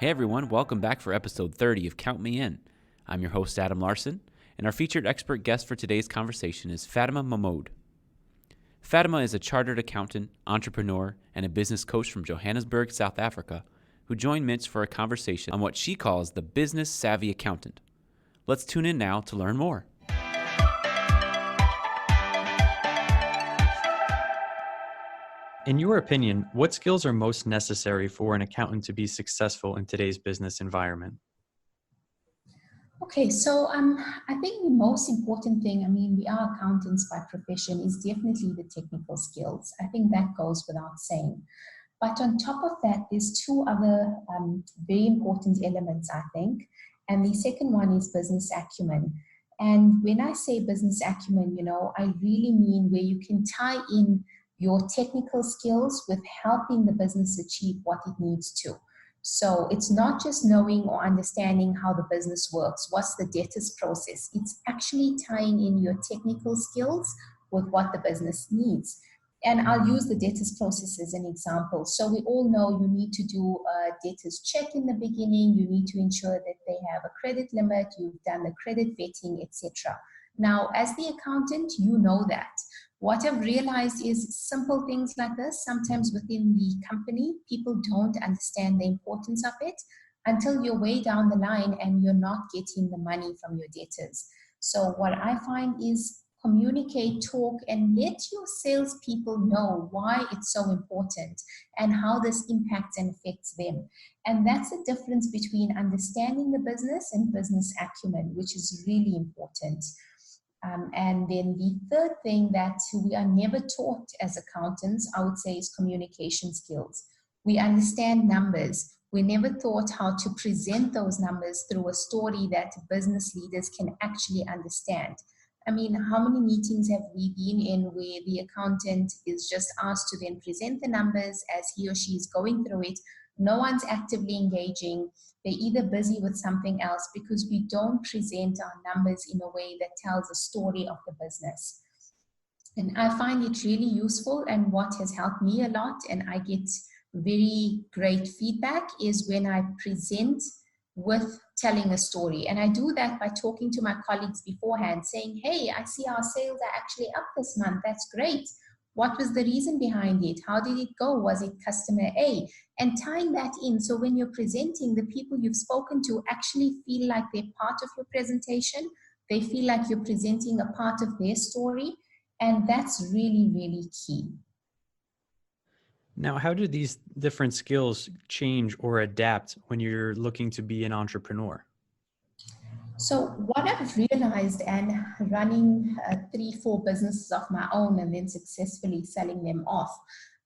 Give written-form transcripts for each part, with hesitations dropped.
Hey everyone, welcome back for episode 30 of Count Me In. I'm your host Adam Larson, and our featured expert guest for today's conversation is Fatima Mamod. Fatima is a chartered accountant, entrepreneur, and a business coach from Johannesburg, South Africa, who joined Mitch for a conversation on what she calls the business savvy accountant. Let's tune in now to learn more. In your opinion, what skills are most necessary for an accountant to be successful in today's business environment? Okay, so I think the most important thing, we are accountants by profession, is definitely the technical skills. I think that goes without saying. But on top of that, there's two other very important elements, I think. And the second one is business acumen. And when I say business acumen, I really mean where you can tie in your technical skills with helping the business achieve what it needs to. So it's not just knowing or understanding how the business works, what's the debtors process. It's actually tying in your technical skills with what the business needs. And I'll use the debtors process as an example. So we all know you need to do a debtors check in the beginning. You need to ensure that they have a credit limit. You've done the credit vetting, etc. Now, as the accountant, you know that. What I've realized is simple things like this. Sometimes within the company, people don't understand the importance of it until you're way down the line and you're not getting the money from your debtors. So what I find is communicate, talk, and let your salespeople know why it's so important and how this impacts and affects them. And that's the difference between understanding the business and business acumen, which is really important. And then the third thing that we are never taught as accountants, I would say, is communication skills. We understand numbers. We never taught how to present those numbers through a story that business leaders can actually understand. How many meetings have we been in where the accountant is just asked to then present the numbers as he or she is going through it? No one's actively engaging. They're either busy with something else because we don't present our numbers in a way that tells a story of the business. And I find it really useful, and what has helped me a lot, and I get very great feedback, is when I present with telling a story. And I do that by talking to my colleagues beforehand, saying, hey, I see our sales are actually up this month. That's great. What was the reason behind it? How did it go? Was it customer A? And tying that in, so when you're presenting, the people you've spoken to actually feel like they're part of your presentation. They feel like you're presenting a part of their story. And that's really, really key. Now, how do these different skills change or adapt when you're looking to be an entrepreneur? So what I've realized, and running 3-4 businesses of my own and then successfully selling them off,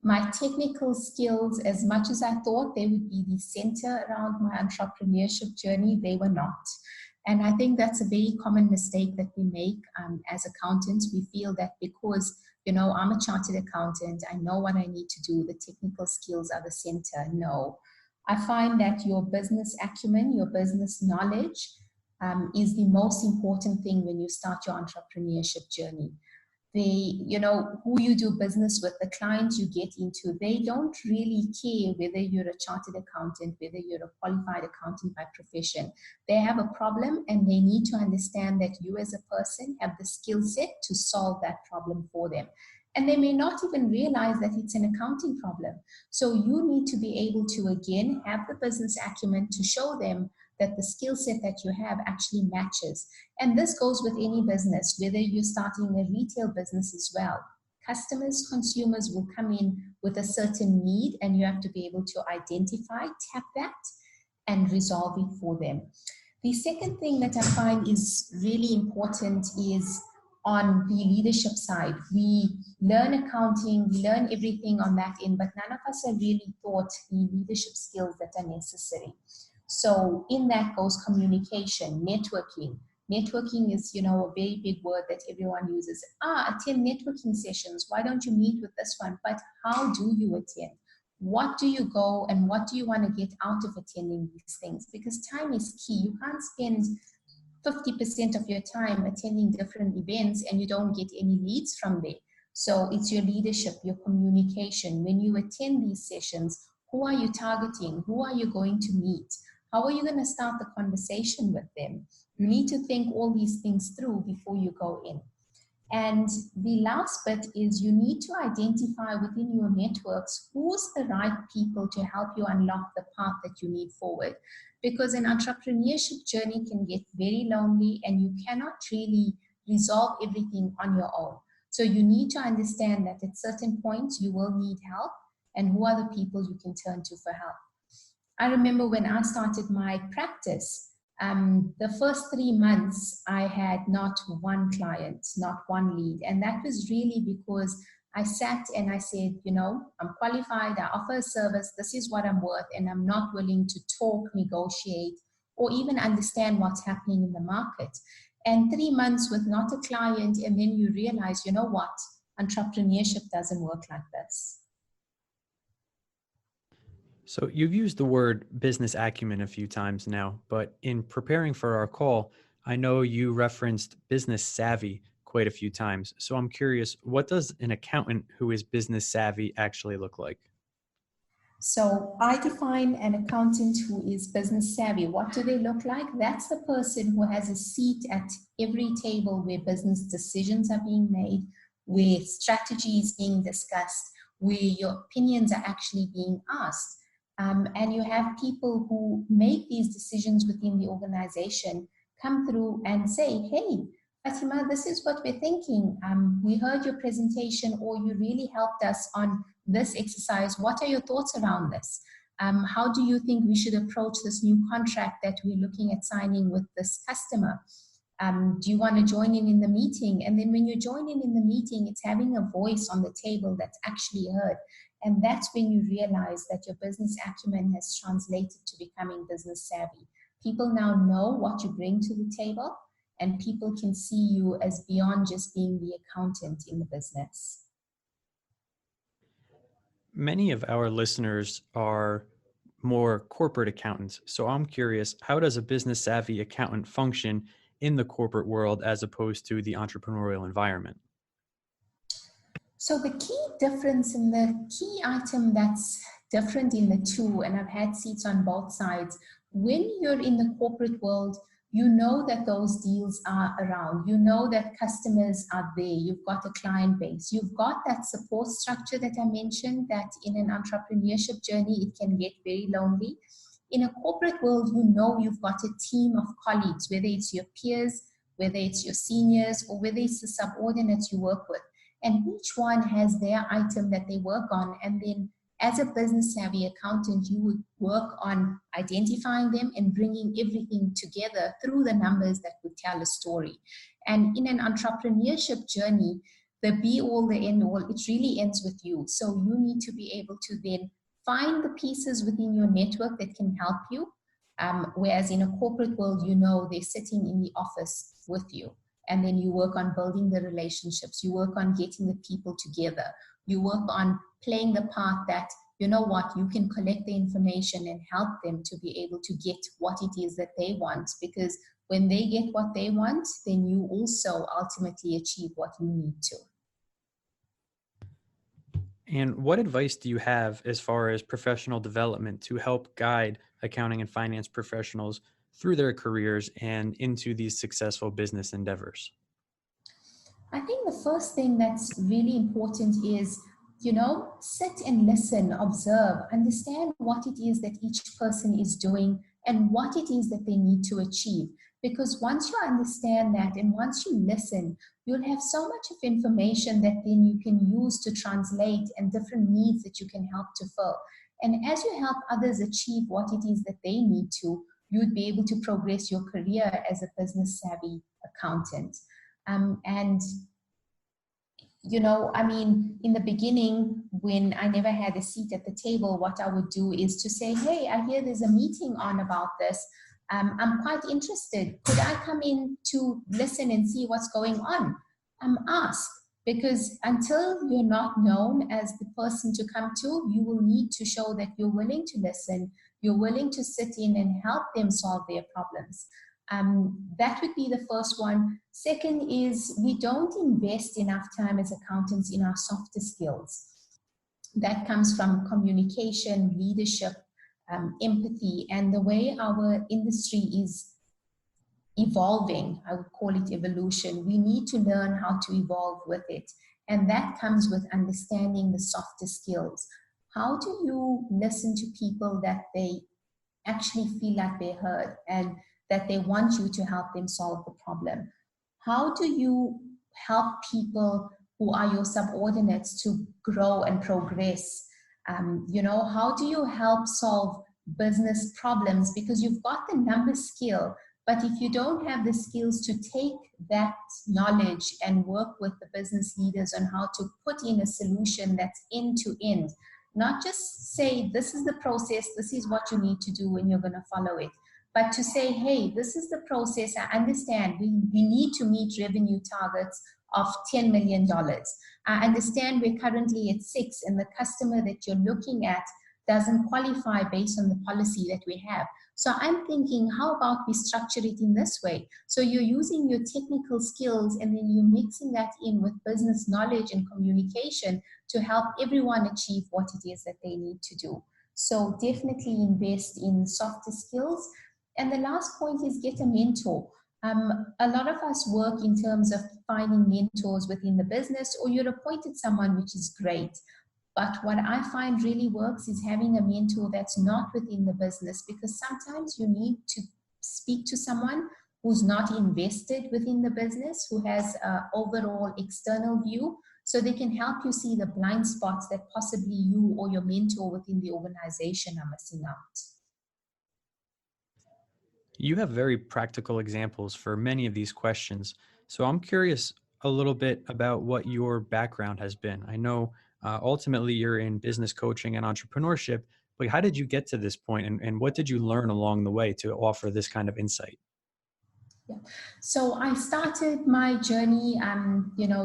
my technical skills, as much as I thought they would be the center around my entrepreneurship journey, they were not. And I think that's a very common mistake that we make as accountants. We feel that because, I'm a chartered accountant, I know what I need to do, the technical skills are the center. No. I find that your business acumen, your business knowledge, is the most important thing when you start your entrepreneurship journey. Who you do business with, the clients you get into, they don't really care whether you're a chartered accountant, whether you're a qualified accountant by profession. They have a problem and they need to understand that you as a person have the skill set to solve that problem for them. And they may not even realize that it's an accounting problem. So you need to be able to, again, have the business acumen to show them that the skill set that you have actually matches. And this goes with any business, whether you're starting a retail business as well. Customers, consumers will come in with a certain need, and you have to be able to identify, tap that, and resolve it for them. The second thing that I find is really important is on the leadership side. We learn accounting, we learn everything on that end, but none of us are really taught the leadership skills that are necessary. So in that goes communication, networking. Networking is, a very big word that everyone uses. Attend networking sessions. Why don't you meet with this one? But how do you attend? What do you go and what do you want to get out of attending these things? Because time is key. You can't spend 50% of your time attending different events and you don't get any leads from there. So it's your leadership, your communication. When you attend these sessions, Who are you targeting? Who are you going to meet? How are you going to start the conversation with them? You need to think all these things through before you go in. And the last bit is you need to identify within your networks who's the right people to help you unlock the path that you need forward. Because an entrepreneurship journey can get very lonely and you cannot really resolve everything on your own. So you need to understand that at certain points you will need help, and who are the people you can turn to for help. I remember when I started my practice, the first 3 months, I had not one client, not one lead. And that was really because I sat and I said, I'm qualified, I offer a service, this is what I'm worth, and I'm not willing to talk, negotiate, or even understand what's happening in the market. And 3 months with not a client, and then you realize, you know what, entrepreneurship doesn't work like this. So you've used the word business acumen a few times now, but in preparing for our call, I know you referenced business savvy quite a few times. So I'm curious, what does an accountant who is business savvy actually look like? So I define an accountant who is business savvy. What do they look like? That's the person who has a seat at every table where business decisions are being made, where strategy is being discussed, where your opinions are actually being asked. And you have people who make these decisions within the organization come through and say, hey, Fatima, this is what we're thinking. We heard your presentation, or you really helped us on this exercise. What are your thoughts around this? How do you think we should approach this new contract that we're looking at signing with this customer? Do you want to join in the meeting? And then when you join in the meeting, it's having a voice on the table that's actually heard. And that's when you realize that your business acumen has translated to becoming business savvy. People now know what you bring to the table, and people can see you as beyond just being the accountant in the business. Many of our listeners are more corporate accountants. So I'm curious, how does a business savvy accountant function in the corporate world as opposed to the entrepreneurial environment? So the key difference in the key item that's different in the two, and I've had seats on both sides, when you're in the corporate world, you know that those deals are around. You know that customers are there. You've got a client base. You've got that support structure that I mentioned, that in an entrepreneurship journey, it can get very lonely. In a corporate world, you know you've got a team of colleagues, whether it's your peers, whether it's your seniors, or whether it's the subordinates you work with. And each one has their item that they work on. And then as a business savvy accountant, you would work on identifying them and bringing everything together through the numbers that would tell a story. And in an entrepreneurship journey, the be all, the end all, it really ends with you. So you need to be able to then find the pieces within your network that can help you. Whereas in a corporate world, you know they're sitting in the office with you. And then you work on building the relationships. You work on getting the people together. You work on playing the part that, you know what, you can collect the information and help them to be able to get what it is that they want. Because when they get what they want, then you also ultimately achieve what you need to. And what advice do you have as far as professional development to help guide accounting and finance professionals through their careers and into these successful business endeavors? I think the first thing that's really important is, sit and listen, observe, understand what it is that each person is doing and what it is that they need to achieve. Because once you understand that and once you listen, you'll have so much of information that then you can use to translate and different needs that you can help to fill. And as you help others achieve what it is that they need to, you'd be able to progress your career as a business savvy accountant. In the beginning, when I never had a seat at the table, what I would do is to say, hey, I hear there's a meeting on about this. I'm quite interested. Could I come in to listen and see what's going on? Ask, because until you're not known as the person to come to, you will need to show that you're willing to listen, you're willing to sit in and help them solve their problems. That would be the first one. Second is we don't invest enough time as accountants in our softer skills. That comes from communication, leadership, empathy, and the way our industry is evolving. I would call it evolution. We need to learn how to evolve with it. And that comes with understanding the softer skills. How do you listen to people that they actually feel like they're heard and that they want you to help them solve the problem? How do you help people who are your subordinates to grow and progress? How do you help solve business problems? Because you've got the number skill, but if you don't have the skills to take that knowledge and work with the business leaders on how to put in a solution that's end to end, not just say, this is the process, this is what you need to do and you're going to follow it, but to say, hey, this is the process. I understand we need to meet revenue targets of $10 million. I understand we're currently at 6 and the customer that you're looking at doesn't qualify based on the policy that we have. So I'm thinking, how about we structure it in this way? So you're using your technical skills and then you're mixing that in with business knowledge and communication to help everyone achieve what it is that they need to do. So definitely invest in softer skills. And the last point is get a mentor. A lot of us work in terms of finding mentors within the business, or you're appointed someone, which is great. But what I find really works is having a mentor that's not within the business, because sometimes you need to speak to someone who's not invested within the business, who has an overall external view, so they can help you see the blind spots that possibly you or your mentor within the organization are missing out. You have very practical examples for many of these questions. So I'm curious a little bit about what your background has been. I know ultimately you're in business coaching and entrepreneurship, but how did you get to this point, and what did you learn along the way to offer this kind of insight? Yeah. So I started my journey,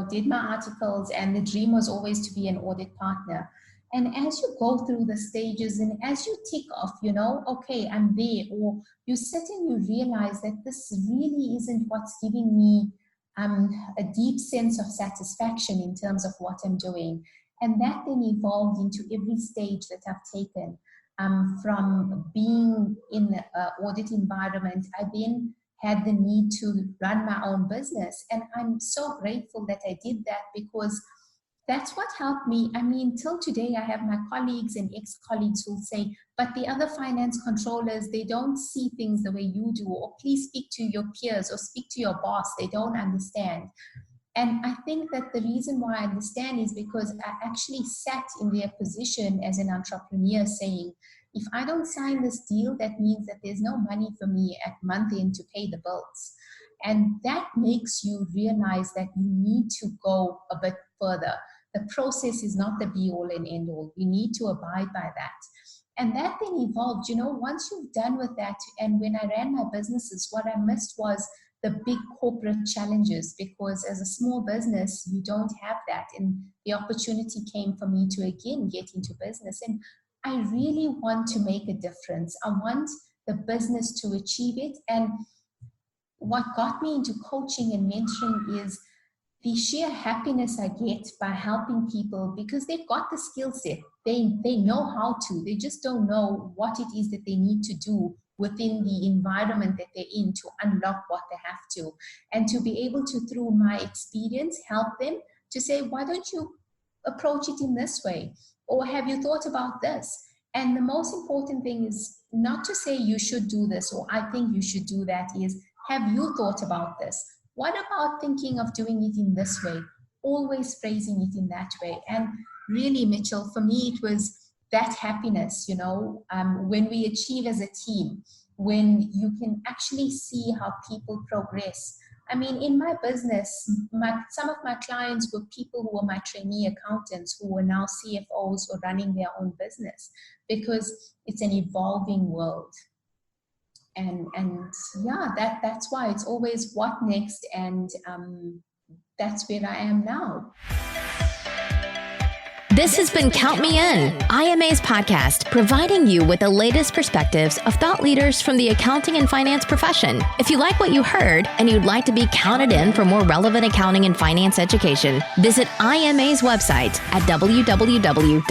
did my articles, and the dream was always to be an audit partner. And as you go through the stages and as you tick off, okay, I'm there, or you sit and you realize that this really isn't what's giving me a deep sense of satisfaction in terms of what I'm doing. And that then evolved into every stage that I've taken. From being in an audit environment, I then had the need to run my own business. And I'm so grateful that I did that, because that's what helped me. I mean, till today, I have my colleagues and ex-colleagues who say, but the other finance controllers, they don't see things the way you do, or please speak to your peers or speak to your boss. They don't understand. And I think that the reason why I understand is because I actually sat in their position as an entrepreneur saying, if I don't sign this deal, that means that there's no money for me at month end to pay the bills. And that makes you realize that you need to go a bit further. The process is not the be all and end all. You need to abide by that. And that then evolved, once you've done with that. And when I ran my businesses, what I missed was the big corporate challenges, because as a small business, you don't have that. And the opportunity came for me to again get into business. And I really want to make a difference. I want the business to achieve it. And what got me into coaching and mentoring is the sheer happiness I get by helping people, because they've got the skill set. They know how to. They just don't know what it is that they need to do within the environment that they're in to unlock what they have to. And to be able to, through my experience, help them to say, why don't you approach it in this way? Or have you thought about this? And the most important thing is not to say you should do this or I think you should do that, is have you thought about this? What about thinking of doing it in this way? Always phrasing it in that way. And really, Mitchell, for me, it was that happiness, when we achieve as a team, when you can actually see how people progress. I mean, in my business, some of my clients were people who were my trainee accountants who were now CFOs or running their own business, because it's an evolving world. And yeah, that's why it's always what next, and that's where I am now. This has been Count Me In, IMA's podcast, providing you with the latest perspectives of thought leaders from the accounting and finance profession. If you like what you heard and you'd like to be counted in for more relevant accounting and finance education, visit IMA's website at www.imanet.org.